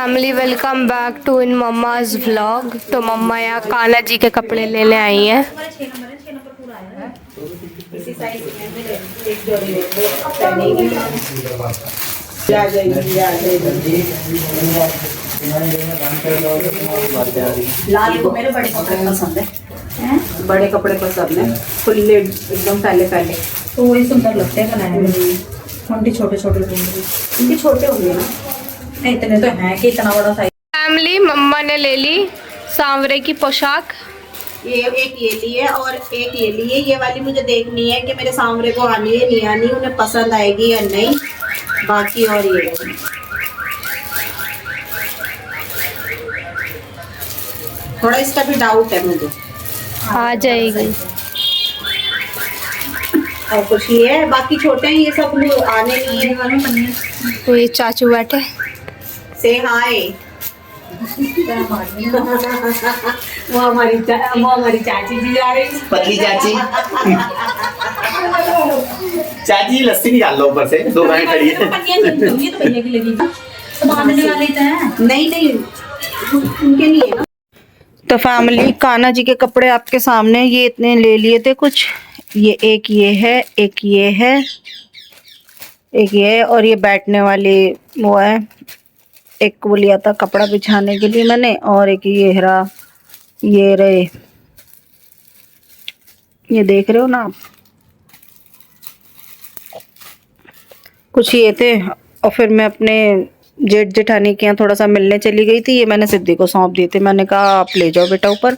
Family welcome back to in mamma's vlog. तो मम्मा यहाँ कान्हा जी के कपड़े लेने आई हैं। लाल को मेरे बड़े कपड़े पसंद है, बड़े कपड़े पसंद है, खुले एकदम पहले पहले तो वही सुंदर लगते हैं बनाने में। उनके छोटे छोटे इनके छोटे होंगे ना, इतने तो हैं कि इतना बड़ा साइज। फैमिली मम्मा ने ले ली सांवरे की पोशाक। ये एक ये ली है और एक ये ली है। ये वाली मुझे देखनी है कि मेरे सांवरे को आनी है नहीं आनी, उन्हें पसंद आएगी या नहीं। बाकी और ये थोड़ा इसका भी डाउट है मुझे, आ जाएगी। और कुछ ये है, बाकी छोटे हैं ये सब आने नहीं है। तो ये चाचू बैठे से हाय वो हमारी चाची जी जा रही। पतली चाची चाची लस्सी निकाल लो ऊपर से, दो गाय खड़ी है। नहीं नहीं उनके लिए ना। तो फैमिली कान्हा जी के कपड़े आपके सामने, ये इतने ले लिए थे कुछ। ये एक ये है, एक ये है, एक ये है, और ये बैठने वाली वो है। एक वो लिया था कपड़ा बिछाने के लिए मैंने, और एक ये रहा, ये रहे, ये देख रहे हो ना आप। कुछ ये थे, और फिर मैं अपने जेठ जेठानी के यहाँ थोड़ा सा मिलने चली गई थी। ये मैंने सिद्धि को सौंप दिए थे, मैंने कहा आप ले जाओ बेटा ऊपर।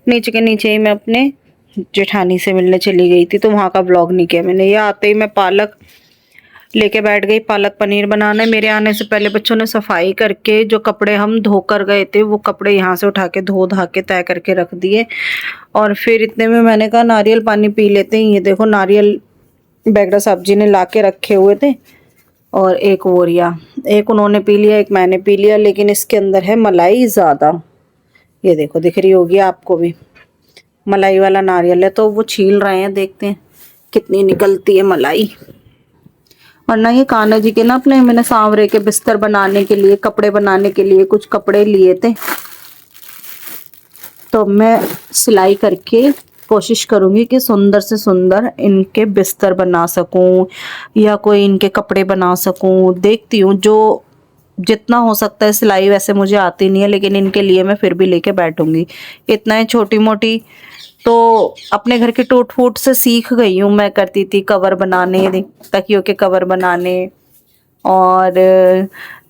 नीचे के नीचे ही मैं अपने जेठानी से मिलने चली गई थी, तो वहाँ का ब्लॉग नहीं किया मैंने। ये आते ही मैं पालक लेके बैठ गई, पालक पनीर बनाने। मेरे आने से पहले बच्चों ने सफाई करके जो कपड़े हम धो कर गए थे वो कपड़े यहाँ से उठा के धो धा के तय करके रख दिए। और फिर इतने में मैंने कहा नारियल पानी पी लेते हैं। ये देखो नारियल बैगड़ा साहब जी ने ला के रखे हुए थे, और एक वोरिया, एक उन्होंने पी लिया, एक मैंने पी लिया। लेकिन इसके अंदर है मलाई ज़्यादा, ये देखो दिख रही होगी आपको भी, मलाई वाला नारियल है। तो वो छील रहे हैं, देखते हैं कितनी निकलती है मलाई। और ना ये कान्हा जी के ना अपने मैंने सांवरे के बिस्तर बनाने के लिए, कपड़े बनाने के लिए कुछ कपड़े लिए थे, तो मैं सिलाई करके कोशिश करूंगी कि सुंदर से सुंदर इनके बिस्तर बना सकूं या कोई इनके कपड़े बना सकूं। देखती हूँ जो जितना हो सकता है सिलाई, वैसे मुझे आती नहीं है, लेकिन इनके लिए मैं फिर भी लेके बैठूंगी। इतना ही छोटी मोटी तो अपने घर के टूट फूट से सीख गई हूँ। मैं करती थी कवर बनाने, तकियों के कवर बनाने, और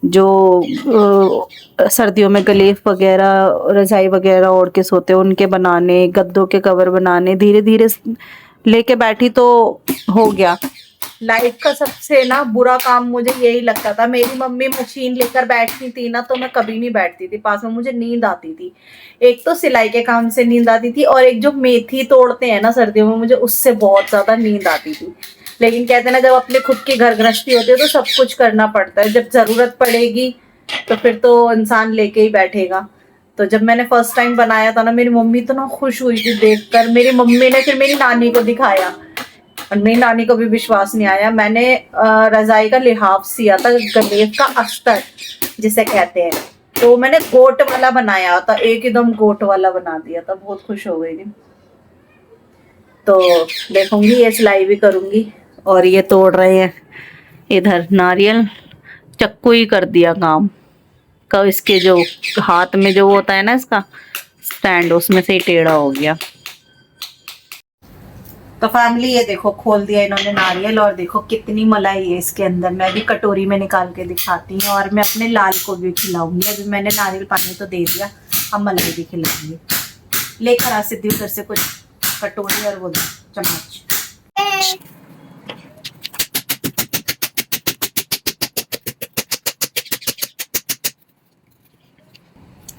जो सर्दियों में गलेफ वगैरह रजाई वगैरह ओढ़ के सोते हैं उनके बनाने, गद्दों के कवर बनाने। धीरे धीरे लेके बैठी तो हो गया। लाइफ का सबसे ना बुरा काम मुझे यही लगता था। मेरी मम्मी मशीन लेकर बैठती थी ना, तो मैं कभी नहीं बैठती थी पास में, मुझे नींद आती थी। एक तो सिलाई के काम से नींद आती थी, और एक जो मेथी तोड़ते हैं ना सर्दियों में, मुझे उससे बहुत ज्यादा नींद आती थी। लेकिन कहते हैं ना, जब अपने खुद की घर गृहस्थी होती है तो सब कुछ करना पड़ता है। जब जरूरत पड़ेगी तो फिर तो इंसान लेके ही बैठेगा। तो जब मैंने फर्स्ट टाइम बनाया था ना, मेरी मम्मी तो ना खुश हुई थी देखकर। मेरी मम्मी ने फिर मेरी नानी को दिखाया, और मेरी नानी को भी विश्वास नहीं आया। मैंने रजाई का लिहाफ सिया था, गलेफ का अस्तर जिसे कहते हैं, तो मैंने गोट वाला बनाया था, एकदम गोट वाला बना दिया था। बहुत खुश हो गई थी। तो देखूंगी, ये सिलाई भी करूंगी। और ये तोड़ रहे हैं इधर नारियल, चक्कू ही कर दिया काम का। इसके जो हाथ में जो होता है ना इसका स्टैंड, उसमें से ही टेढ़ा हो गया। तो फैमिली ये देखो खोल दिया इन्होंने नारियल, और देखो कितनी मलाई है इसके अंदर। मैं भी कटोरी में निकाल के दिखाती हूँ, और मैं अपने लाल को भी खिलाऊंगी। अभी मैंने नारियल पानी तो दे दिया, अब मलाई भी खिलाऊंगी। लेकर आ सिद्धि उधर से कुछ कटोरी और वो चम्मच।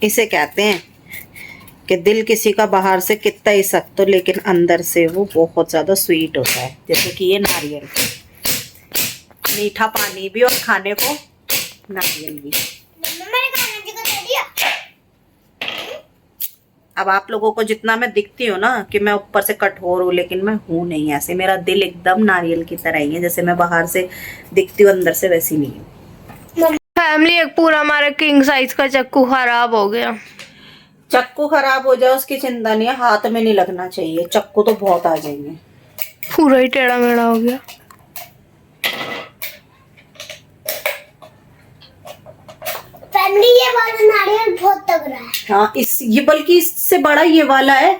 इसे कहते हैं कि दिल किसी का बाहर से कितना ही सख्त हो, लेकिन अंदर से वो बहुत ज्यादा स्वीट होता है। जैसे कि ये नारियल, मीठा पानी भी और खाने को नारियल भी। अब आप लोगों को जितना मैं दिखती हूँ ना कि मैं ऊपर से कठोर हूँ, लेकिन मैं हूँ नहीं ऐसे। मेरा दिल एकदम नारियल की तरह ही है, जैसे मैं बाहर से दिखती हूँ अंदर से वैसी नहीं हूँ। फैमिली एक पूरा हमारा किंग साइज का चक्कू खराब हो गया। चक्कू खराब हो जाए उसकी चिंता नहीं है, हाथ में नहीं लगना चाहिए, चक्कू तो बहुत आ जाएंगे। पूरा ही टेढ़ा मेढ़ा हो गया। फैमिली ये वाला नारियल बहुत तगड़ा है। हाँ ये बल्कि इससे बड़ा ये वाला है,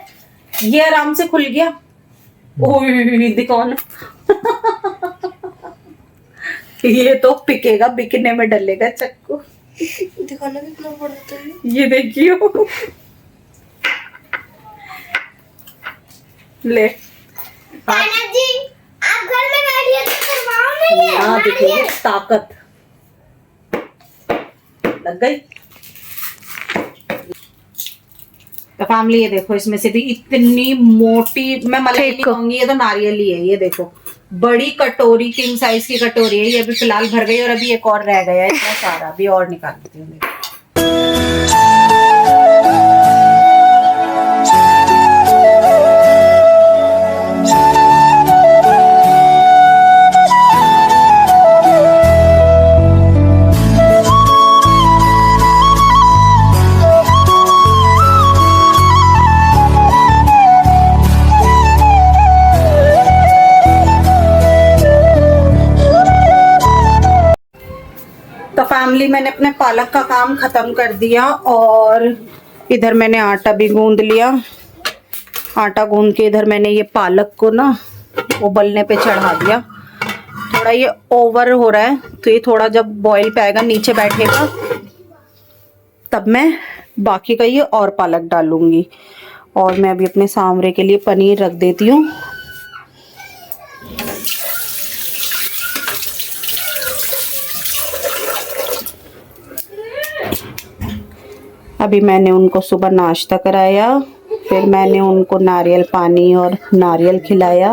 ये आराम से खुल गया। ओह दिखाओ ना। ये तो पिकेगा, बिकने में डलेगा चक्कू। दिखाना कितना पड़ता है। ये देखियो। ले नाना जी आप घर में बैठिए तो करवाओ नहीं है यहाँ देखिए ताकत लग गई। तो फैमिली ये देखो, इसमें से भी इतनी मोटी, मैं मलाई नहीं कहूंगी, ये तो नारियल ही है। ये देखो बड़ी कटोरी, किंग साइज की कटोरी है। ये अभी फिलहाल भर गई और अभी एक और रह गया है, इतना सारा अभी और निकाल देती हूँ। तो फैमिली मैंने अपने पालक का काम खत्म कर दिया और इधर मैंने आटा भी गूंद लिया। आटा गूंद के इधर मैंने ये पालक को ना उबलने पे चढ़ा दिया। थोड़ा ये ओवर हो रहा है तो ये थोड़ा जब बॉईल पे आएगा, नीचे बैठेगा, तब मैं बाकी का ये और पालक डालूंगी। और मैं अभी अपने सांवरे के लिए पनीर रख देती हूँ। अभी मैंने उनको सुबह नाश्ता कराया, फिर मैंने उनको नारियल पानी और नारियल खिलाया।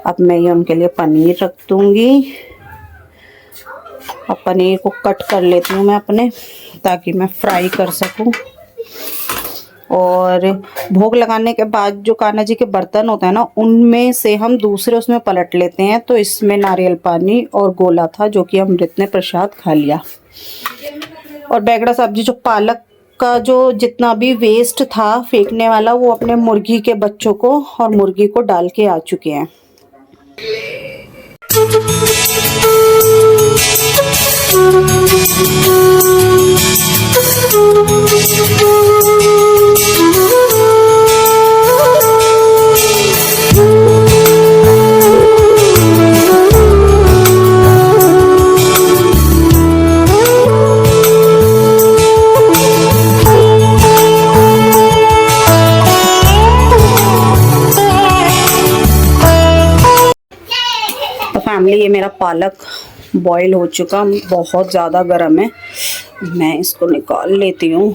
अब मैं ये उनके लिए पनीर रख दूंगी। अब पनीर को कट कर लेती हूँ मैं अपने, ताकि मैं फ्राई कर सकूँ। और भोग लगाने के बाद जो कान्हा जी के बर्तन होते हैं ना, उनमें से हम दूसरे उसमें पलट लेते हैं। तो इसमें नारियल पानी और गोला था जो कि अमृत ने प्रसाद खा लिया। और बैगड़ा सब्जी, जो पालक का जो जितना भी वेस्ट था फेंकने वाला, वो अपने मुर्गी के बच्चों को और मुर्गी को डाल के आ चुके हैं। फैमिली ये मेरा पालक बॉईल हो चुका, बहुत ज़्यादा गर्म है। मैं इसको निकाल लेती हूँ।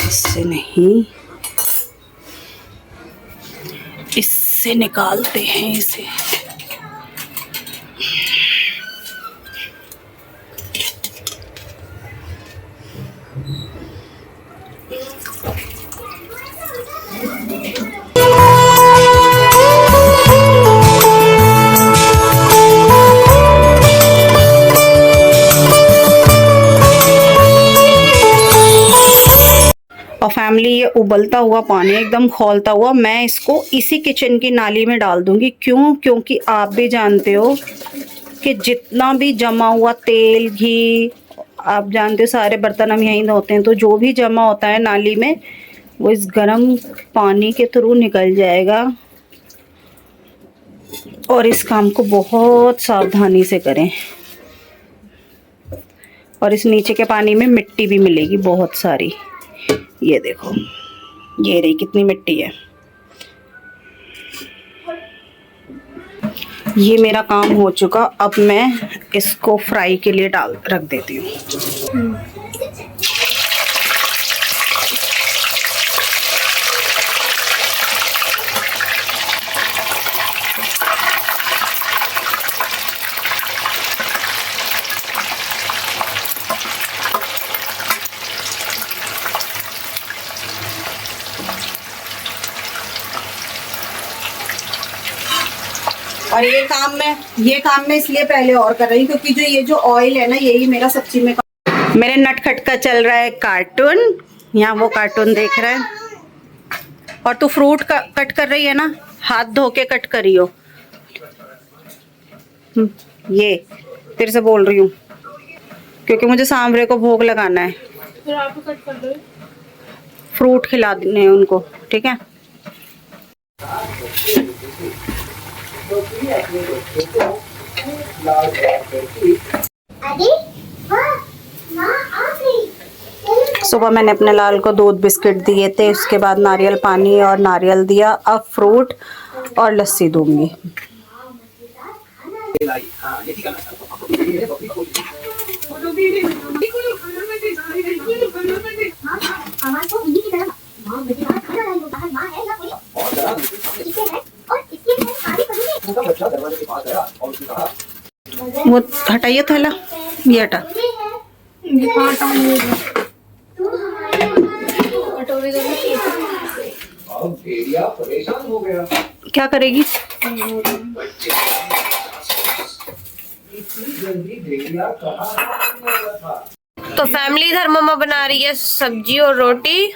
इससे नहीं, इससे निकालते हैं इसे। और फैमिली ये उबलता हुआ पानी एकदम खौलता हुआ मैं इसको इसी किचन की नाली में डाल दूंगी। क्यों? क्योंकि आप भी जानते हो कि जितना भी जमा हुआ तेल, घी, आप जानते हो सारे बर्तन हम यहीं धोते हैं, तो जो भी जमा होता है नाली में वो इस गर्म पानी के थ्रू निकल जाएगा। और इस काम को बहुत सावधानी से करें। और इस नीचे के पानी में मिट्टी भी मिलेगी बहुत सारी। ये देखो, ये रही कितनी मिट्टी है। ये मेरा काम हो चुका। अब मैं इसको फ्राई के लिए रख देती हूँ। और ये काम मैं इसलिए पहले और कर रही हूँ क्योंकि जो ये जो ऑयल है ना, यही मेरा सब्जी में मेरे नटखट का चल रहा है कार्टून। यहाँ वो कार्टून देख रहा है और तू फ्रूट का कट कर रही है ना, हाथ धो के कट करियो। ये तेरे से बोल रही हूँ क्योंकि मुझे सांवरे को भोग लगाना है। फिर आप कट कर दो। फ्रूट खिला देने हैं उनको, ठीक है। अरे वाह, माँ आ गई। सुबह मैंने अपने लाल को दूध बिस्किट दिए थे, उसके बाद नारियल पानी और नारियल दिया। अब फ्रूट और लस्सी दूंगी। वो हटाइए थैला, ये हटा। क्या करेगी? तो फैमिली इधर मम्मा बना रही है सब्जी और रोटी,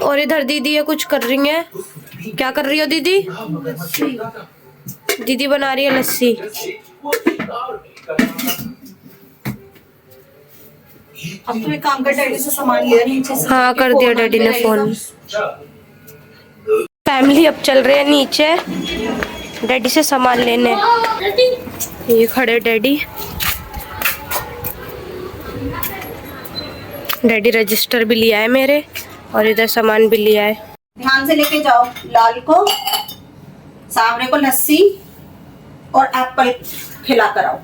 और इधर दीदी है कुछ कर रही है। क्या कर रही हो दीदी? दीदी बना रही है लस्सी। अब तो एक काम कर, डैडी से सामान लिया नीचे से। हाँ कर दिया डैडी ने फोन। फैमिली अब चल रहे हैं नीचे डैडी से सामान लेने। ये खड़े डैडी। डैडी रजिस्टर भी लिया है मेरे, और इधर सामान भी लिया है। ध्यान से लेके जाओ। लाल को, सांवरे को लस्सी और एप्पल खिला कर आओ।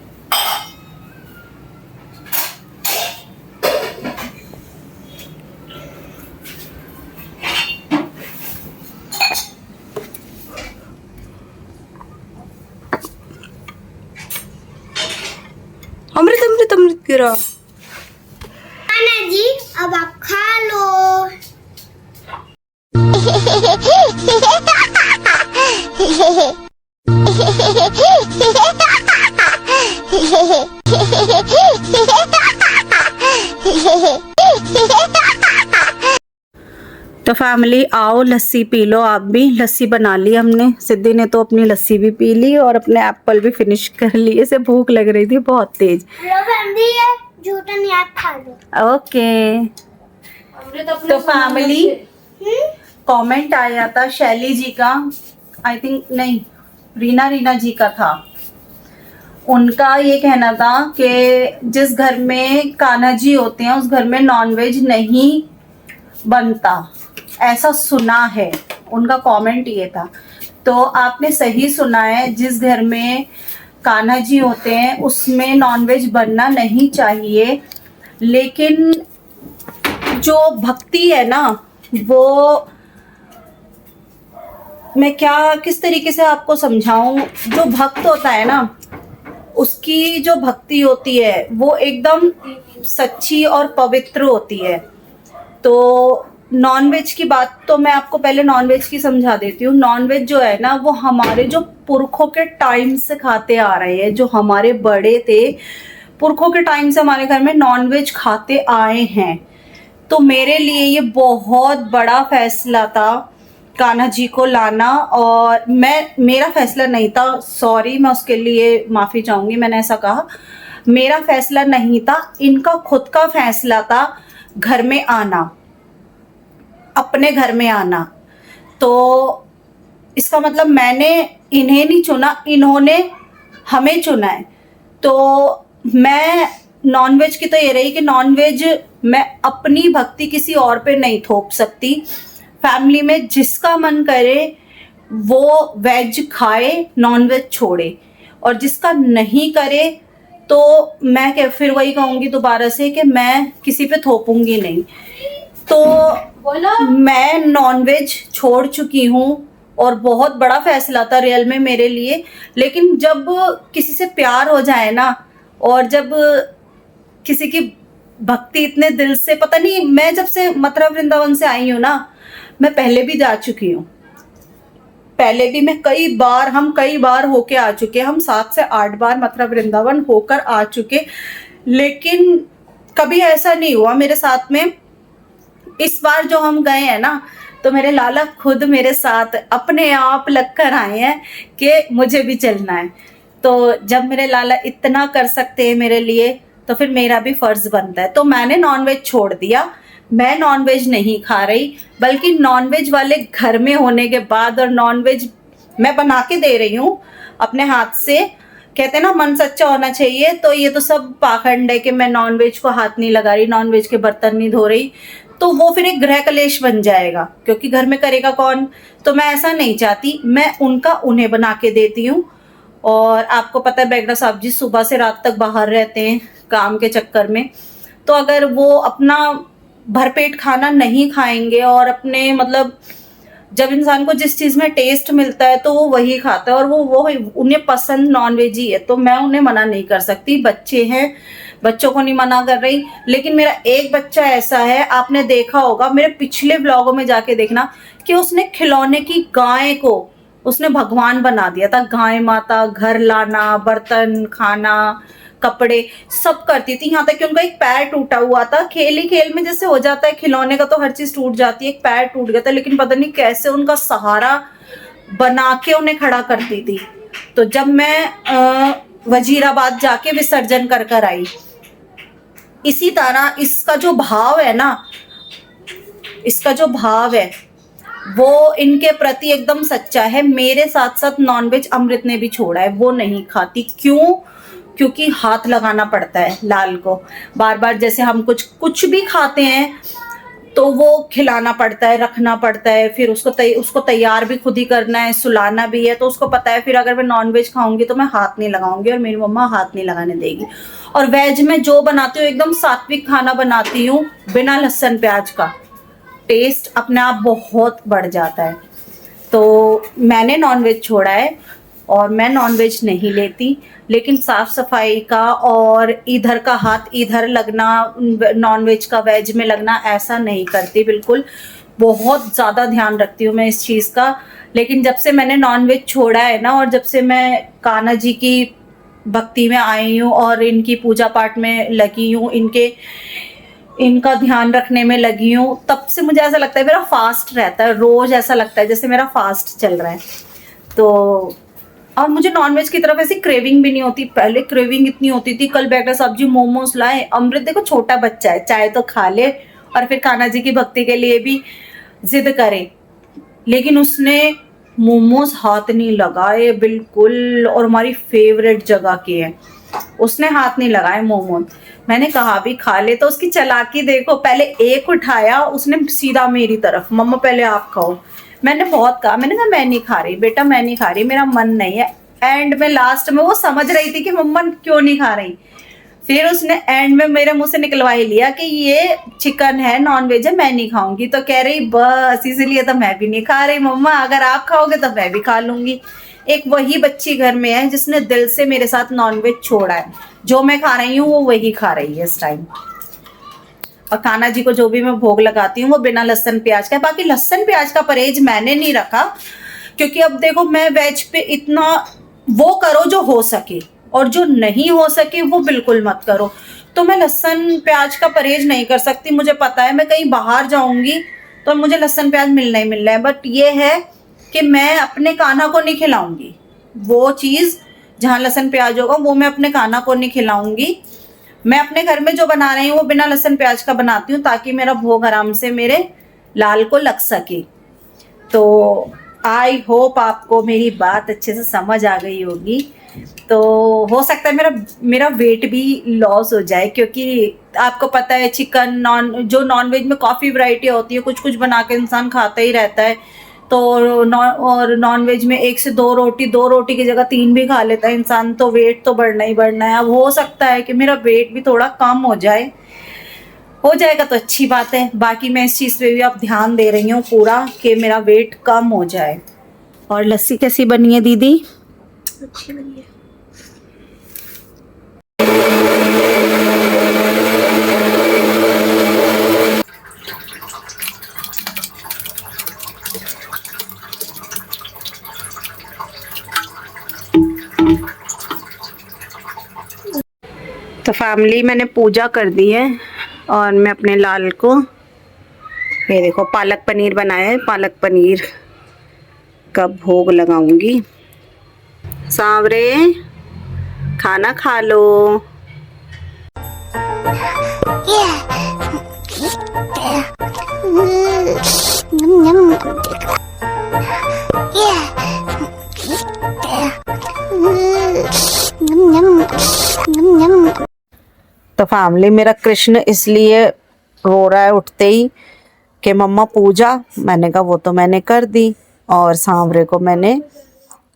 अमृत अमृत अमृत गिरा। नाना जी अब आप खा लो। तो फैमिली आओ, लस्सी पी लो। आप भी लस्सी बना ली हमने। सिद्धि ने तो अपनी लस्सी भी पी ली और अपने एप्पल भी फिनिश कर लिए। इसे भूख लग रही थी बहुत तेज। लो फैमिली है, झूठा नहीं, आप खा लो। ओके। तो फैमिली कमेंट आया था शैली जी का, आई थिंक नहीं, रीना जी का था। उनका ये कहना था कि जिस घर में कान्हा जी होते हैं उस घर में नॉनवेज नहीं बनता, ऐसा सुना है। उनका कमेंट ये था। तो आपने सही सुना है, जिस घर में कान्हा जी होते हैं उसमें नॉनवेज बनना नहीं चाहिए। लेकिन जो भक्ति है ना, वो मैं क्या किस तरीके से आपको समझाऊं। जो भक्त होता है ना, उसकी जो भक्ति होती है वो एकदम सच्ची और पवित्र होती है। तो नॉनवेज की बात तो मैं आपको पहले नॉनवेज की समझा देती हूँ। नॉनवेज जो है ना, वो हमारे जो पुरखों के टाइम से खाते आ रहे हैं, जो हमारे बड़े थे, पुरखों के टाइम से हमारे घर में नॉनवेज खाते आए हैं। तो मेरे लिए ये बहुत बड़ा फैसला था कान्हा जी को लाना, और मेरा फैसला नहीं था, सॉरी, मैं उसके लिए माफ़ी चाहूँगी, मैंने ऐसा कहा। मेरा फैसला नहीं था, इनका खुद का फैसला था घर में आना, अपने घर में आना। तो इसका मतलब मैंने इन्हें नहीं चुना, इन्होंने हमें चुना है। तो मैं नॉनवेज की तो ये रही कि नॉनवेज मैं अपनी भक्ति किसी और पे नहीं थोप सकती। फैमिली में जिसका मन करे वो वेज खाए, नॉनवेज छोड़े, और जिसका नहीं करे तो मैं फिर वही कहूँगी दोबारा से कि मैं किसी पे थोपूंगी नहीं। तो मैं नॉनवेज छोड़ चुकी हूँ और बहुत बड़ा फैसला था रियल में मेरे लिए। लेकिन जब किसी से प्यार हो जाए ना, और जब किसी की भक्ति इतने दिल से, पता नहीं, मैं जब से मथुरा वृंदावन से आई हूँ ना, मैं पहले भी जा चुकी हूँ, पहले भी मैं हम कई बार होके आ चुके, हम 7 से 8 बार मथुरा वृंदावन होकर आ चुके, लेकिन कभी ऐसा नहीं हुआ मेरे साथ में। इस बार जो हम गए हैं ना, तो मेरे लाला खुद मेरे साथ अपने आप लगकर आए हैं कि मुझे भी चलना है। तो जब मेरे लाला इतना कर सकते हैं मेरे लिए, तो फिर मेरा भी फर्ज बनता है। तो मैंने नॉनवेज छोड़ दिया, मैं नॉनवेज नहीं खा रही, बल्कि नॉनवेज वाले घर में होने के बाद, और नॉनवेज मैं बना के दे रही हूँ अपने हाथ से। कहते हैं ना मन सच्चा होना चाहिए, तो ये तो सब पाखंड है कि मैं नॉनवेज को हाथ नहीं लगा रही, नॉनवेज के बर्तन नहीं धो रही, तो वो फिर एक गृह कलेश बन जाएगा, क्योंकि घर में करेगा कौन। तो मैं ऐसा नहीं चाहती, मैं उन्हें बना के देती हूँ। और आपको पता है बेगड़ा साहब जी सुबह से रात तक बाहर रहते हैं काम के चक्कर में, तो अगर वो अपना भरपेट खाना नहीं खाएंगे और अपने मतलब जब इंसान को जिस चीज में टेस्ट मिलता है तो वो वही खाता है, और वो उन्हें पसंद नॉनवेज ही है, तो मैं उन्हें मना नहीं कर सकती। बच्चे हैं, बच्चों को नहीं मना कर रही, लेकिन मेरा एक बच्चा ऐसा है, आपने देखा होगा मेरे पिछले व्लॉगों में जाके देखना, कि उसने खिलौने की गाय को उसने भगवान बना दिया था। गाय माता, घर लाना, बर्तन, खाना, कपड़े सब करती थी, यहाँ तक कि उनका एक पैर टूटा हुआ था। खेल ही खेल में जैसे हो जाता है खिलौने का, तो हर चीज टूट जाती है, एक पैर टूट गया था, लेकिन पता नहीं कैसे उनका सहारा बना के उन्हें खड़ा करती थी। तो जब मैं वजीराबाद जाके विसर्जन कर कर आई, इसी तरह इसका जो भाव है ना, इसका जो भाव है वो इनके प्रति एकदम सच्चा है। मेरे साथ साथ नॉनवेज अमृत ने भी छोड़ा है, वो नहीं खाती। क्यों? क्योंकि हाथ लगाना पड़ता है लाल को बार बार। जैसे हम कुछ भी खाते हैं तो वो खिलाना पड़ता है, रखना पड़ता है, फिर उसको तैयार भी खुद ही करना है, सुलाना भी है। तो उसको पता है फिर अगर मैं नॉनवेज खाऊंगी तो मैं हाथ नहीं लगाऊंगी, और मेरी मम्मा हाथ नहीं लगाने देगी। और वेज में जो बनाती हूँ एकदम सात्विक खाना बनाती हूँ, बिना लहसुन प्याज का। टेस्ट अपने आप बहुत बढ़ जाता है। तो मैंने नॉनवेज छोड़ा है और मैं नॉनवेज नहीं लेती, लेकिन साफ सफाई का और इधर का हाथ इधर लगना, नॉनवेज का वेज में लगना, ऐसा नहीं करती बिल्कुल। बहुत ज़्यादा ध्यान रखती हूँ मैं इस चीज़ का। लेकिन जब से मैंने नॉनवेज छोड़ा है ना, और जब से मैं कान्हा जी की भक्ति में आई हूँ और इनकी पूजा पाठ में लगी हूँ, इनका ध्यान रखने में लगी हूँ, तब से मुझे ऐसा लगता है मेरा फास्ट रहता है। रोज ऐसा लगता है जैसे मेरा फास्ट चल रहा है। तो और मुझे नॉनवेज की तरफ ऐसी क्रेविंग भी नहीं होती। पहले क्रेविंग इतनी होती थी। कल बेगड़ा साहब जी मोमोज लाए। अमृत देखो छोटा बच्चा है, चाहे तो खा ले और फिर कान्हा जी की भक्ति के लिए भी जिद करे, लेकिन उसने मोमोज हाथ नहीं लगाए बिल्कुल। और हमारी फेवरेट जगह के हैं, उसने हाथ नहीं लगाए मोमोज। मैंने कहा भी खा ले, तो उसकी चालाकी देखो, पहले एक उठाया उसने सीधा मेरी तरफ, मम्मा पहले आप खाओ। मैंने बहुत कहा, मैंने कहा मैं नहीं खा रही बेटा, मैं नहीं खा रही, मेरा मन नहीं है। एंड में लास्ट में वो समझ रही थी कि मम्मा क्यों नहीं खा रही, फिर उसने एंड में मेरे मुंह से निकलवा ही लिया कि ये चिकन है, नॉनवेज है, मैं नहीं खाऊंगी। तो कह रही बस इसीलिए तो मैं भी नहीं खा रही मम्मा, अगर आप खाओगे तो मैं भी खा लूंगी। एक वही बच्ची घर में है जिसने दिल से मेरे साथ नॉनवेज छोड़ा है। जो मैं खा रही हूँ वो वही खा रही है इस टाइम। और कान्हा जी को जो भी मैं भोग लगाती हूँ वो बिना लहसुन प्याज का। बाकी लहसुन प्याज का परहेज मैंने नहीं रखा, क्योंकि अब देखो मैं वेज पे इतना, वो करो जो हो सके और जो नहीं हो सके वो बिल्कुल मत करो। तो मैं लहसुन प्याज का परहेज नहीं कर सकती। मुझे पता है मैं कहीं बाहर जाऊंगी तो मुझे लहसुन प्याज मिलना ही मिलना है। बट ये है कि मैं अपने कान्हा को नहीं खिलाऊंगी वो चीज़ जहाँ लहसुन प्याज होगा, वो मैं अपने कान्हा को नहीं खिलाऊंगी। मैं अपने घर में जो बना रही हूँ वो बिना लहसुन प्याज का बनाती हूँ, ताकि मेरा भोग आराम से मेरे लाल को लग सके। तो आई होप आपको मेरी बात अच्छे से समझ आ गई होगी। तो हो सकता है मेरा वेट भी लॉस हो जाए, क्योंकि आपको पता है चिकन नॉनवेज में काफ़ी वैरायटी होती है, कुछ कुछ बना के इंसान खाता ही रहता है। तो और नॉनवेज में 1 से 2 रोटी, 2 रोटी की जगह 3 भी खा लेता है इंसान, तो वेट तो बढ़ना ही बढ़ना है। अब हो सकता है कि मेरा वेट भी थोड़ा कम हो जाए, हो जाएगा तो अच्छी बात है। बाकी मैं इस चीज़ पे भी अब ध्यान दे रही हूँ पूरा कि मेरा वेट कम हो जाए। और लस्सी कैसी बनी है दीदी? अच्छी बनी है। फैमिली मैंने पूजा कर दी है और मैं अपने लाल को ये देखो पालक पनीर बनाया है। पालक पनीर का भोग लगाऊंगी। सांवरे खाना खा लो। तो फैमिली मेरा कृष्ण इसलिए रो रहा है उठते ही कि मम्मा पूजा। मैंने कहा वो तो मैंने कर दी और सांवरे को मैंने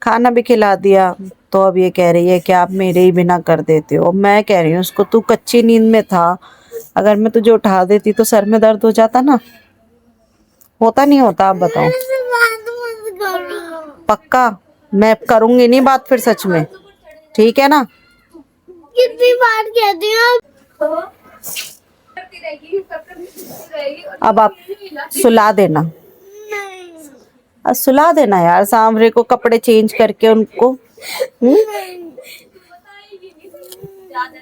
खाना भी खिला दिया। तो अब ये कह रही है कि आप मेरे ही बिना कर देते हो। मैं कह रही हूँ उसको तू कच्ची नींद में था, अगर मैं तुझे उठा देती तो सर में दर्द हो जाता ना। होता नहीं होता? आप बताओ। पक्का मैं करूंगी नहीं बात फिर सच में, ठीक है ना? कितनी बार कहती हूँ अब आप सुला देना। अब सुला देना यार सांवरे को, कपड़े चेंज करके उनको।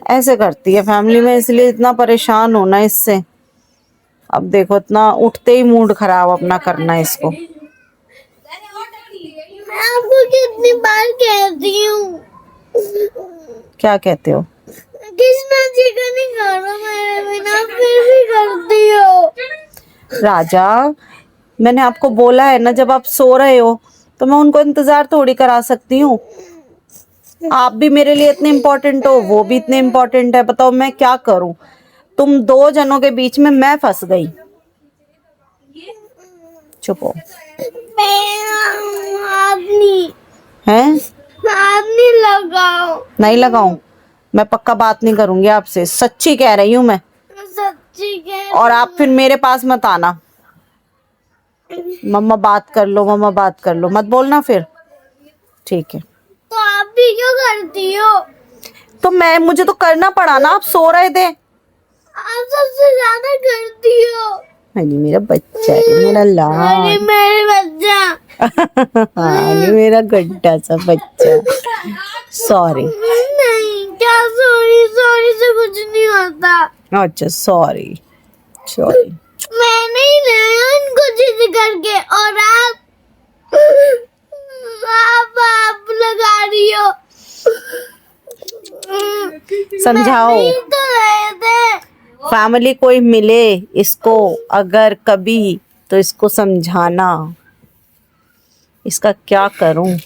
ऐसे करती है फैमिली में, इसलिए इतना परेशान होना इससे। अब देखो इतना उठते ही मूड खराब अपना करना है इसको। मैं आपको कितनी बार कहती हूँ। क्या कहते हो? कृष्णा जी का नहीं करो मेरे बिना, फिर भी करती हो। राजा मैंने आपको बोला है ना, जब आप सो रहे हो तो मैं उनको इंतजार थोड़ी करा सकती हूँ। आप भी मेरे लिए इतने इम्पोर्टेंट हो, वो भी इतने इम्पोर्टेंट है। बताओ मैं क्या करूं? तुम दो जनों के बीच में मैं फंस गई। चुप हो। हैं? नहीं लगाओ। नहीं लगाऊं? मैं पक्का बात नहीं करूंगी आपसे, सच्ची कह रही हूँ मैं। सच्ची कह। और आप फिर मेरे पास मत आना। मम्मा बात कर लो, मम्मा बात कर लो, मत बोलना फिर, ठीक है? तो आप भी क्यों करती हो? तो मुझे तो करना पड़ा ना, आप सो रहे थे। आप सबसे ज्यादा करती हो। अरे मेरा बच्चा है, मेरा अरे लाल। मेरे बच्चा। अरे मेरा गड्ढा सा बच्चा। सॉरी। नहीं, क्या सॉरी? सॉरी से कुछ नहीं होता। अच्छा सॉरी सॉरी। मैंने ही लाया उनको जिद करके, और आप लगा रही हो। समझाओ। मैं तो रहे थे। फैमिली कोई मिले इसको अगर कभी तो इसको समझाना। इसका क्या करूं?